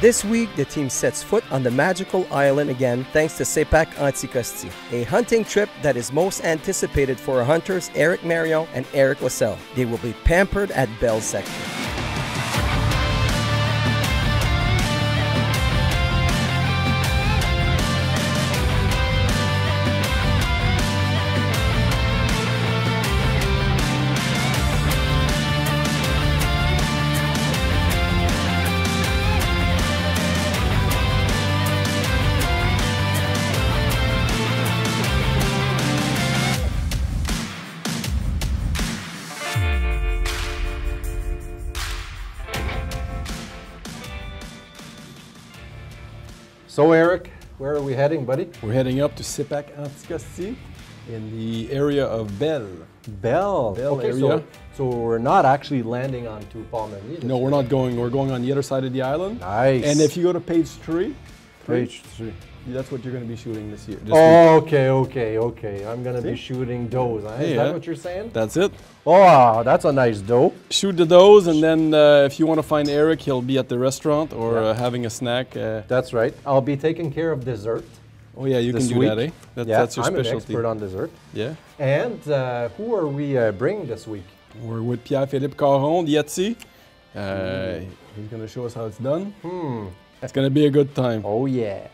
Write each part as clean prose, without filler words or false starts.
This week, the team sets foot on the magical island again thanks to Sepak Anticosti, a hunting trip that is most anticipated for our hunters Eric Marion and Eric Lacelle. They will be pampered at Bell Sector. So Eric, where are we heading, buddy? We're heading up to Sepak Anticosti in the area of Bell. Bell okay, area. So we're not actually landing on Palmani. No, we're not going. We're going on the other side of the island. Nice. And if you go to page 3, that's what you're going to be shooting this year. Okay. I'm going to be shooting does. Is that what you're saying? That's it. Oh, that's a nice doe. Shoot the does, and then if you want to find Eric, he'll be at the restaurant or having a snack. That's right. I'll be taking care of dessert. Oh yeah, you can do that, eh? That's your specialty. I'm an expert on dessert. Yeah. And who are we bringing this week? We're with Pierre-Philippe Caron, Yeti. He's going to show us how it's done. It's going to be a good time. Oh yeah.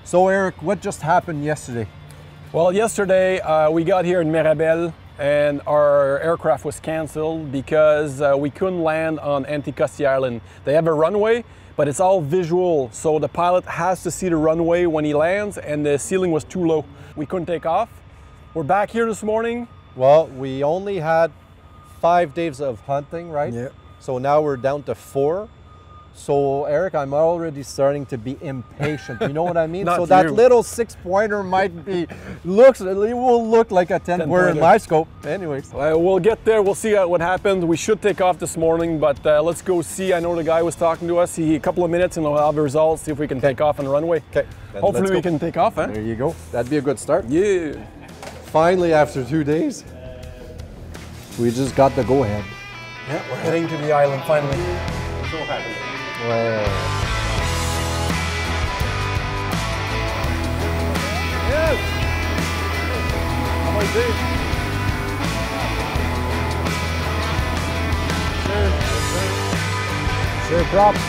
So Eric, what just happened yesterday? Well, yesterday we got here in Mirabel and our aircraft was canceled because we couldn't land on Anticosti Island. They have a runway, but it's all visual, so the pilot has to see the runway when he lands, and the ceiling was too low. We couldn't take off. We're back here this morning. Well, we only had 5 days of hunting, right? Yeah. So now we're down to 4. So Eric, I'm already starting to be impatient. You know what I mean? So that little 6-pointer might be it will look like a 10-pointer in my scope. Anyways, we'll get there. We'll see what happens. We should take off this morning, but let's go see. I know the guy was talking to us. A couple of minutes, and we'll have the results. See if we can take off on the runway. Okay. Hopefully we can take off. Huh? There you go. That'd be a good start. Yeah. Finally, after 2 days, we just got the go-ahead. Yeah, we're heading to the island finally. So happy. Wow. Yes! How much is it? Sure props.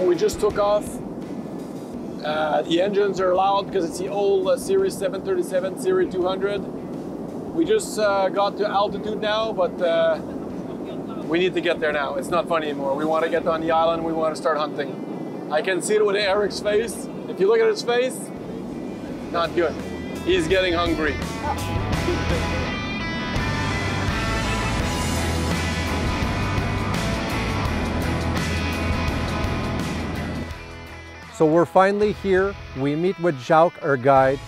We just took off. The engines are loud because it's the old Series 737, Series 200. We just got to altitude now, but we need to get there now. It's not funny anymore. We want to get on the island. We want to start hunting. I can see it with Eric's face. If you look at his face, not good. He's getting hungry. So we're finally here. We meet with Jacques, our guide,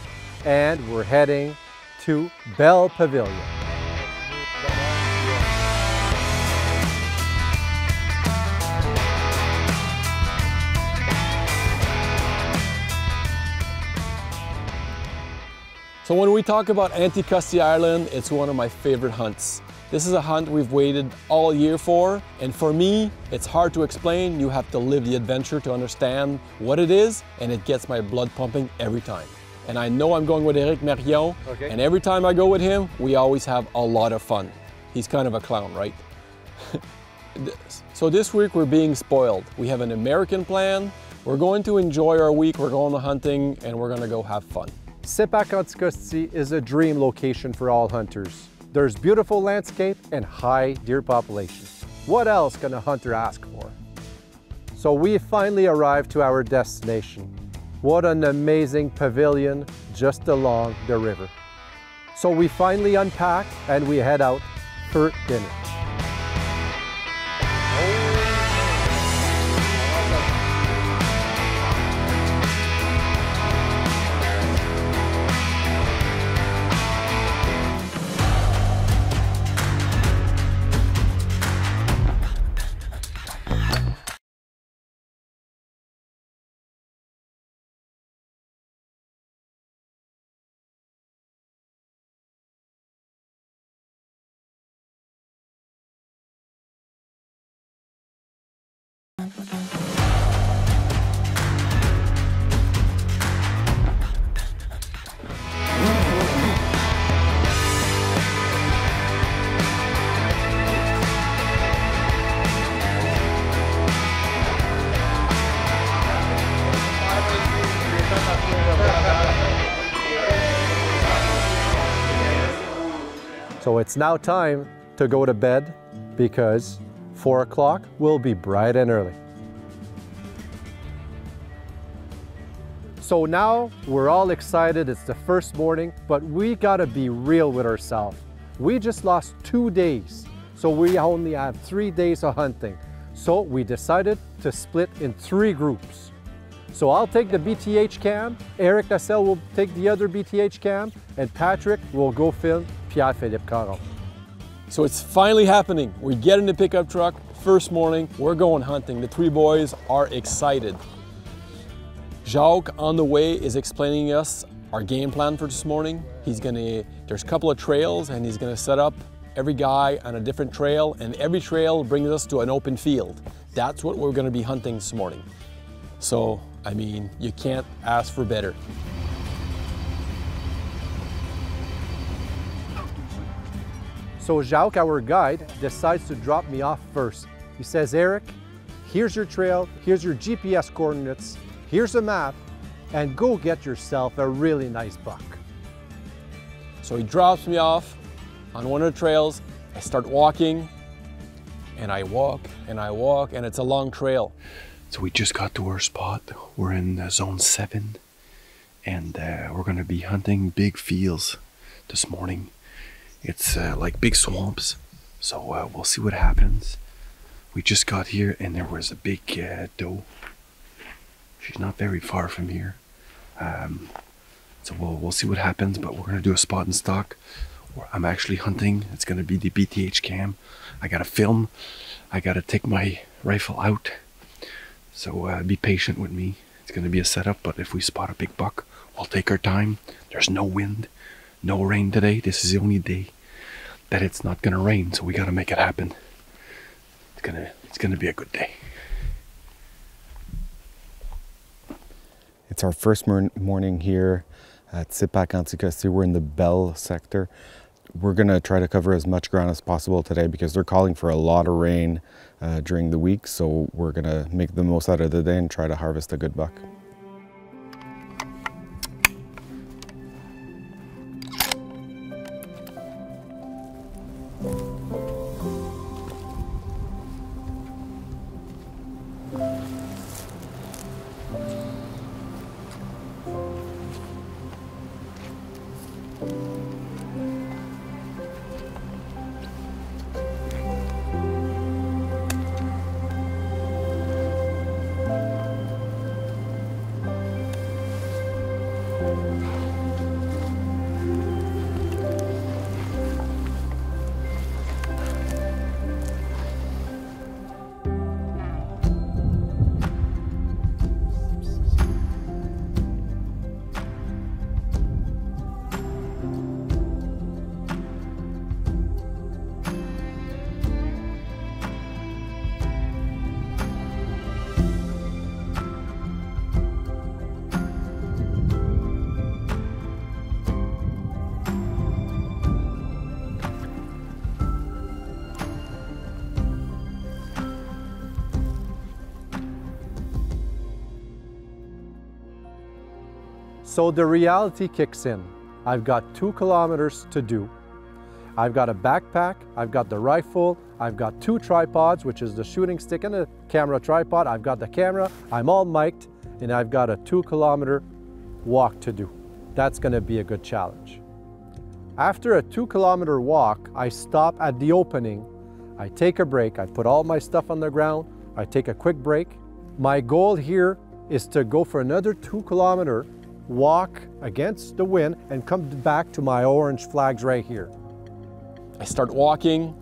and we're heading to Bell Pavilion. So when we talk about Anticosti Island, it's one of my favorite hunts. This is a hunt we've waited all year for, and for me, it's hard to explain. You have to live the adventure to understand what it is, and it gets my blood pumping every time. And I know I'm going with Eric Marion, and every time I go with him, we always have a lot of fun. He's kind of a clown, right? So this week we're being spoiled. We have an American plan. We're going to enjoy our week. We're going to hunting, and we're going to go have fun. Sepak Anticosti is a dream location for all hunters. There's beautiful landscape and high deer population. What else can a hunter ask for? So we finally arrived to our destination. What an amazing pavilion just along the river. So we finally unpack and we head out for dinner. So it's now time to go to bed because 4 o'clock will be bright and early. So now we're all excited, it's the first morning, but we gotta be real with ourselves. We just lost 2 days, so we only have 3 days of hunting. So we decided to split in 3 groups. So I'll take the BTH cam, Eric Lacelle will take the other BTH cam, and Patrick will go film Pierre-Philippe Caron. So it's finally happening. We get in the pickup truck, first morning, we're going hunting. The 3 boys are excited. Jacques on the way is explaining us our game plan for this morning. There's a couple of trails and he's gonna set up every guy on a different trail, and every trail brings us to an open field. That's what we're gonna be hunting this morning. So, I mean, you can't ask for better. So Jacques, our guide, decides to drop me off first. He says, Eric, here's your trail, here's your GPS coordinates, here's a map, and go get yourself a really nice buck. So he drops me off on one of the trails. I start walking, and I walk, and I walk, and it's a long trail. So we just got to our spot. We're in zone 7, and we're gonna be hunting big fields this morning. It's like big swamps, so we'll see what happens. We just got here and there was a big doe. She's not very far from here. So we'll see what happens, but we're gonna do a spot and stock. I'm actually hunting. It's gonna be the BTH cam. I gotta film. I gotta take my rifle out. So be patient with me. It's gonna be a setup, but if we spot a big buck, we'll take our time. There's no wind, no rain today. This is the only day that it's not gonna rain, so we gotta make it happen. It's gonna be a good day. It's our first morning here at Quebec, Anticosti. We're in the Bell sector. We're gonna try to cover as much ground as possible today because they're calling for a lot of rain during the week. So we're gonna make the most out of the day and try to harvest a good buck. So the reality kicks in. I've got 2 kilometers to do. I've got a backpack, I've got the rifle, I've got 2 tripods, which is the shooting stick and a camera tripod. I've got the camera, I'm all mic'd, and I've got a 2-kilometer walk to do. That's gonna be a good challenge. After a 2-kilometer walk, I stop at the opening, I take a break, I put all my stuff on the ground, I take a quick break. My goal here is to go for another 2-kilometer walk against the wind and come back to my orange flags right here. I start walking,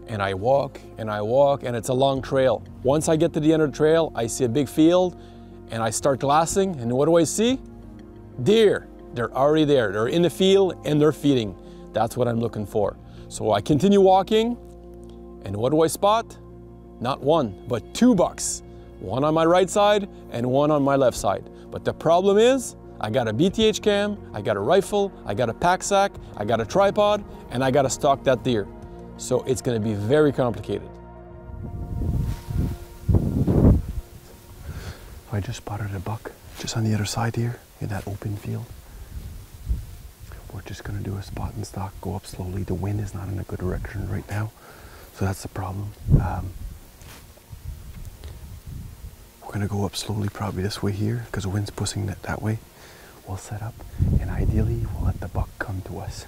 and I walk, and I walk, and it's a long trail. Once I get to the end of the trail, I see a big field, and I start glassing, and what do I see? Deer. They're already there. They're in the field, and they're feeding. That's what I'm looking for. So I continue walking, and what do I spot? not one, but 2 bucks. One on my right side and one on my left side. But the problem is, I got a BTH cam, I got a rifle, I got a pack sack, I got a tripod, and I got to stalk that deer. So it's going to be very complicated. I just spotted a buck just on the other side here in that open field. We're just going to do a spot and stalk, go up slowly. The wind is not in a good direction right now, so that's the problem. We're going to go up slowly, probably this way here, because the wind's pushing that way. We'll set up, and ideally we'll let the buck come to us.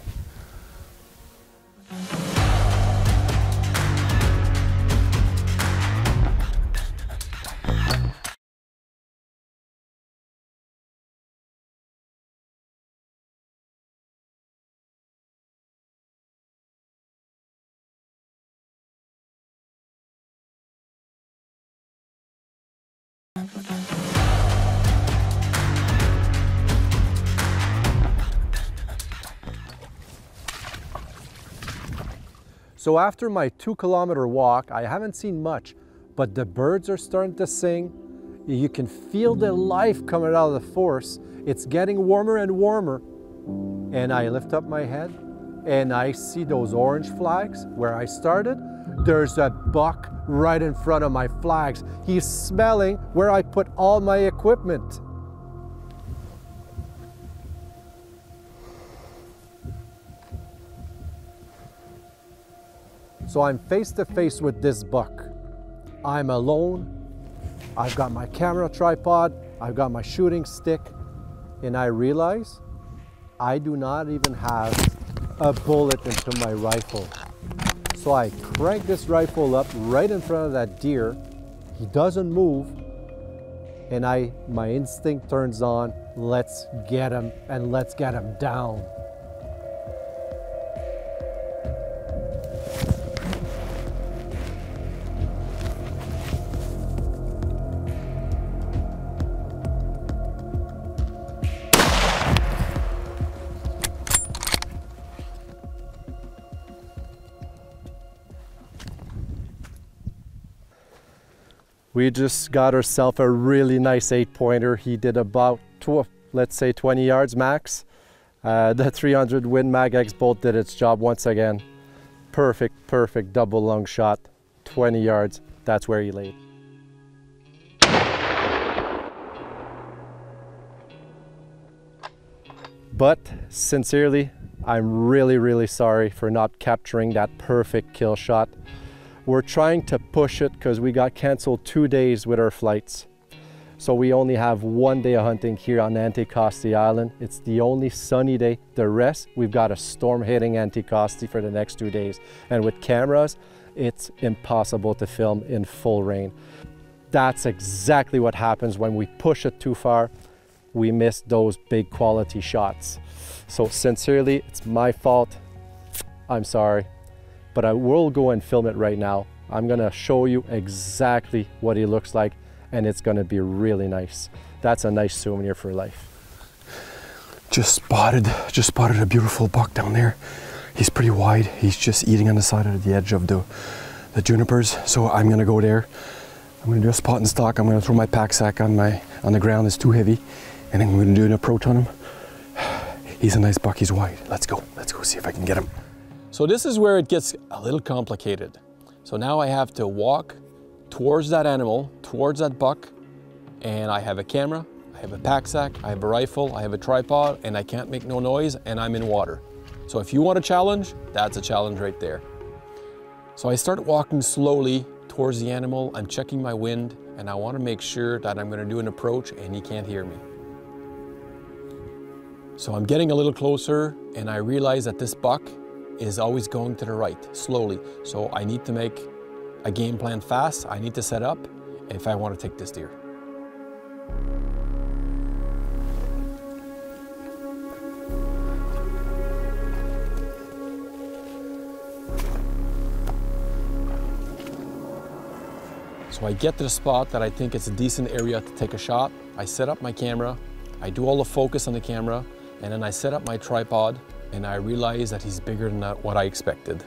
So after my 2-kilometer walk, I haven't seen much, but the birds are starting to sing. You can feel the life coming out of the forest. It's getting warmer and warmer. And I lift up my head and I see those orange flags where I started. There's a buck right in front of my flags. He's smelling where I put all my equipment. So I'm face to face with this buck. I'm alone. I've got my camera tripod. I've got my shooting stick. And I realize I do not even have a bullet into my rifle. So I crank this rifle up right in front of that deer. He doesn't move. And my instinct turns on. Let's get him, and let's get him down. We just got ourselves a really nice 8-pointer. He did about, let's say 20 yards max. The 300 Win Mag X bolt did its job once again. Perfect, perfect double lung shot. 20 yards, that's where he laid. But sincerely, I'm really, really sorry for not capturing that perfect kill shot. We're trying to push it because we got canceled 2 days with our flights. So we only have 1 day of hunting here on Anticosti Island. It's the only sunny day. The rest, we've got a storm hitting Anticosti for the next 2 days. And with cameras, it's impossible to film in full rain. That's exactly what happens when we push it too far. We miss those big quality shots. So sincerely, it's my fault. I'm sorry. But I will go and film it right now. I'm gonna show you exactly what he looks like, and it's gonna be really nice. That's a nice souvenir for life. Just spotted a beautiful buck down there. He's pretty wide. He's just eating on the side of the edge of the junipers. So I'm gonna go there. I'm gonna do a spot and stalk. I'm gonna throw my pack sack on the ground. It's too heavy, and then I'm gonna do an approach on him. He's a nice buck. He's wide. Let's go see if I can get him. So this is where it gets a little complicated. So now I have to walk towards that animal, towards that buck, and I have a camera, I have a pack sack, I have a rifle, I have a tripod, and I can't make no noise, and I'm in water. So if you want a challenge, that's a challenge right there. So I start walking slowly towards the animal. I'm checking my wind, and I want to make sure that I'm going to do an approach and he can't hear me. So I'm getting a little closer, and I realize that this buck is always going to the right, slowly. So I need to make a game plan fast. I need to set up if I want to take this deer. So I get to the spot that I think it's a decent area to take a shot. I set up my camera, I do all the focus on the camera, and then I set up my tripod, and I realize that he's bigger than what I expected.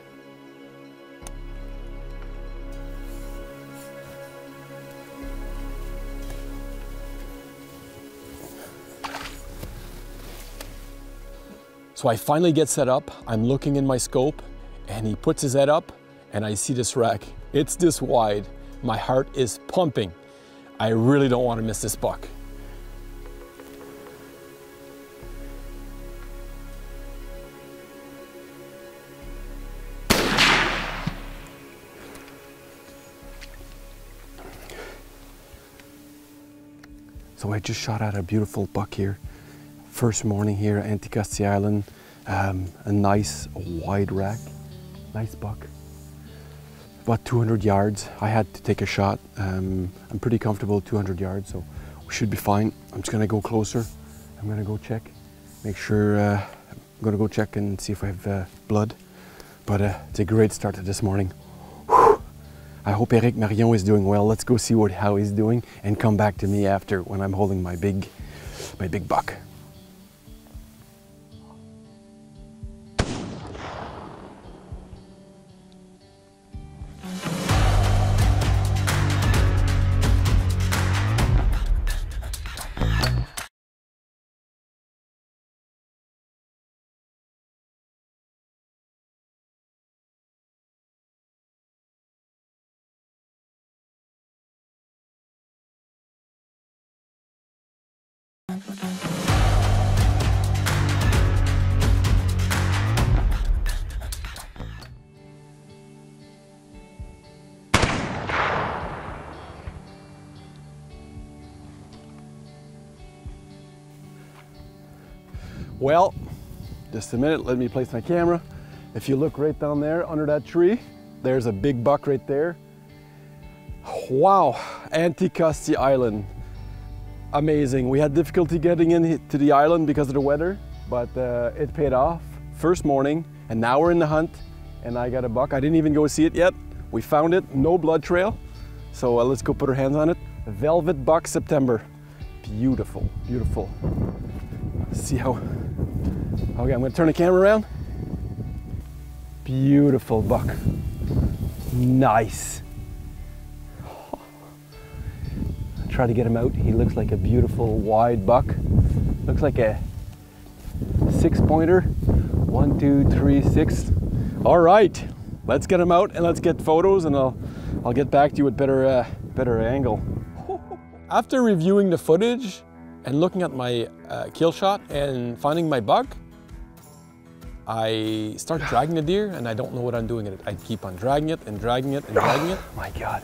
So I finally get set up, I'm looking in my scope, and he puts his head up, and I see this rack. It's this wide. My heart is pumping. I really don't want to miss this buck. So I just shot at a beautiful buck here. First morning here at Anticosti Island. A nice wide rack, nice buck. About 200 yards. I had to take a shot. I'm pretty comfortable 200 yards, so we should be fine. I'm just gonna go closer. I'm gonna go check, make sure, I'm gonna go check and see if I have blood. But it's a great start to this morning. Whew. I hope Marion is doing well. Let's go see how he's doing and come back to me after when I'm holding my big buck. Well, just a minute, let me place my camera. If you look right down there under that tree, there's a big buck right there. Wow, Anticosti Island. Amazing. We had difficulty getting into the island because of the weather, but it paid off. First morning, and now we're in the hunt, and I got a buck. I didn't even go see it yet. We found it, no blood trail. So let's go put our hands on it. Velvet buck September. Beautiful, beautiful. See how, okay, I'm gonna turn the camera around. Beautiful buck. Nice. Try to get him out. He looks like a beautiful wide buck. Looks like a 6-pointer. 1, 2, 3, 6. All right, let's get him out and let's get photos, and I'll get back to you with better angle. After reviewing the footage and looking at my kill shot and finding my buck, I start dragging the deer, and I don't know what I'm doing. I keep on dragging it and dragging it and dragging it. My God.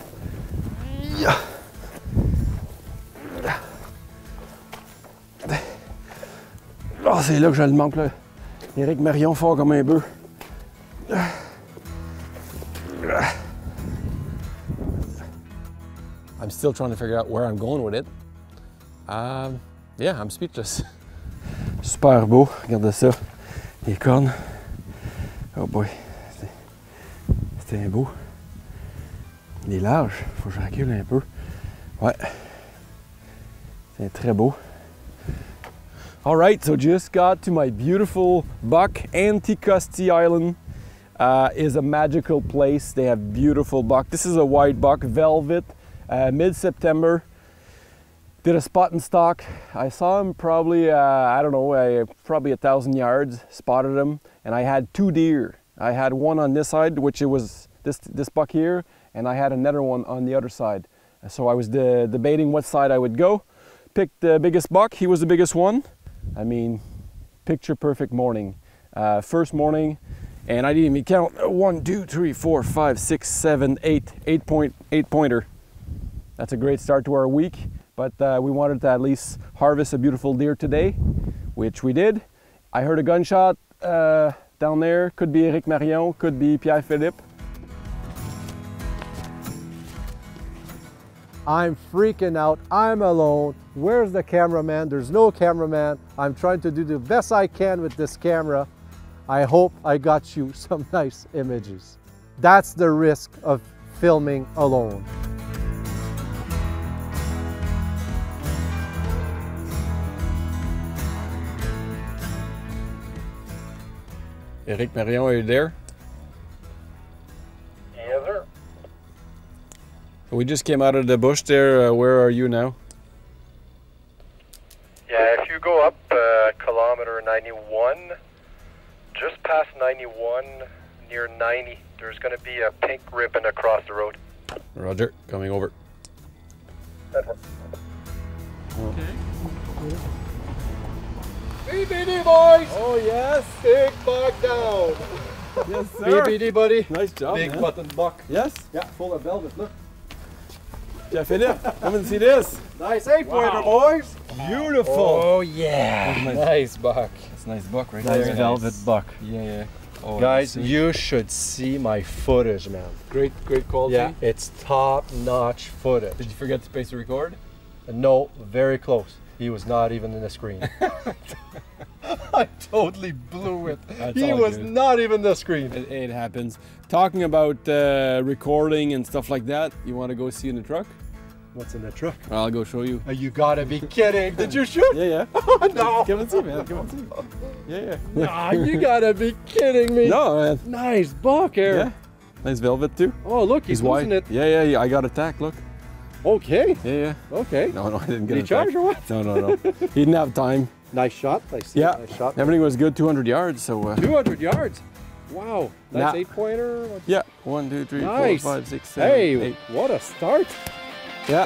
Yeah. Oh, c'est là que je le manque, là. Éric Marion fort comme un bœuf. I'm still trying to figure out where I'm going with it. Yeah, I'm speechless. Super beau, regardez ça. Les cornes. Oh boy, c'était beau. Il est large, faut que je recule un peu. Ouais, c'est très beau. All right, so just got to my beautiful buck. Anticosti Island is a magical place. They have beautiful buck. This is a white buck, velvet, mid-September. Did a spot and stalk. I saw him probably, I don't know, probably 1,000 yards, spotted him, and I had 2 deer. I had one on this side, which it was this buck here, and I had another one on the other side. So I was debating what side I would go. Picked the biggest buck, he was the biggest one. I mean, picture perfect morning. First morning, and I didn't even count. 1, 2, 3, 4, 5, 6, 7, 8. 8-pointer. That's a great start to our week, but we wanted to at least harvest a beautiful deer today, which we did. I heard a gunshot down there. Could be Éric Marion, could be Pierre-Philippe. I'm freaking out. I'm alone. Where's the cameraman? There's no cameraman. I'm trying to do the best I can with this camera. I hope I got you some nice images. That's the risk of filming alone. Éric Marion, are you there? Yes, sir. We just came out of the bush there. Where are you now? Yeah, if you go up kilometer 91, just past 91, near 90. There's going to be a pink ribbon across the road. Roger, coming over. Okay. BBD boys! Oh yes! Big buck down! Yes, sir. BBD buddy! Nice job, Big man. button buck. Yes? Yeah, full of velvet, look. Yeah, Philip, come and see this. Nice 8-pointer, boys! Beautiful. Oh yeah! Nice buck. That's a nice buck right Nice there. velvet buck. Yeah, yeah. Oh, Guys, sweet. you should see my footage, man. Great quality. Yeah, it's top-notch footage. Did you forget to space to record? No, very close. He was not even in the screen. I totally blew it. That's He all was good. not even the screen. It happens. Talking about recording and stuff like that, you want to go see in the truck? What's in the truck? I'll go show you. You gotta be kidding. Did you shoot? Yeah, yeah. No. Come and see, man. Come and see. Yeah, yeah. Ah, you gotta be kidding me. No, man. Nice buck here. Yeah. Nice velvet too. Oh, look, he's white. losing it. Yeah, yeah. I got attacked. Look. Okay. Yeah, yeah. Okay. No, I didn't get Did he charge attacked. or what? No. He didn't have time. Nice shot. I see. Yeah. Nice shot. Everything was good. 200 yards. So. 200 yards. Wow. That's Nah. 8-pointer. Yeah. 1, 2, 3, Nice. 4, 5, 6, 7, Hey, 8. what a start. Yeah.